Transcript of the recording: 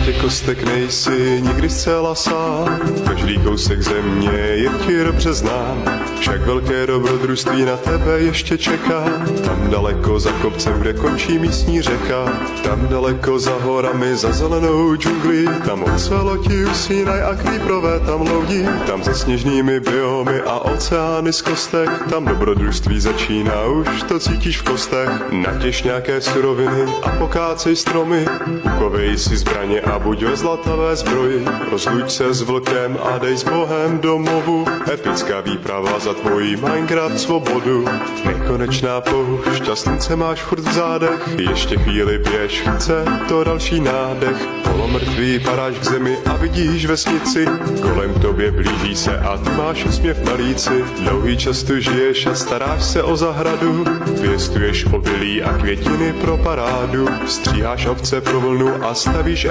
světě kostek nejsi nikdy zcela sám, každý kousek země je ti dobře znám, však velké dobrodružství na tebe ještě čeká. Tam daleko za kopcem, kde končí místní řeka, tam daleko za horami, za zelenou džunglí, tam oceloti usínaj a klíprové tam loudí, tam se sněžnými biomy a oceány z kostek, tam dobrodružství začíná, už to cítíš v kostech. Natěž nějaké suroviny a pokácej stromy, ukovej si zbraně a buď ve zlatavé zbroji, rozluč se s vlkem a dej s Bohem domovu, epická výprava za tvojí Minecraft svobodu. Nekonečná poušť a slunce máš furt v zádech, ještě chvíli běž, chce to další nádech. Polomrtvý padáš k zemi a vidíš vesnici, kolem tobě blíží se a ty máš úsměv na líci. Dlouhý čas tu žiješ a staráš se o zahradu, pěstuješ obilí a květiny pro parádu, stříháš ovce pro vlnu a stavíš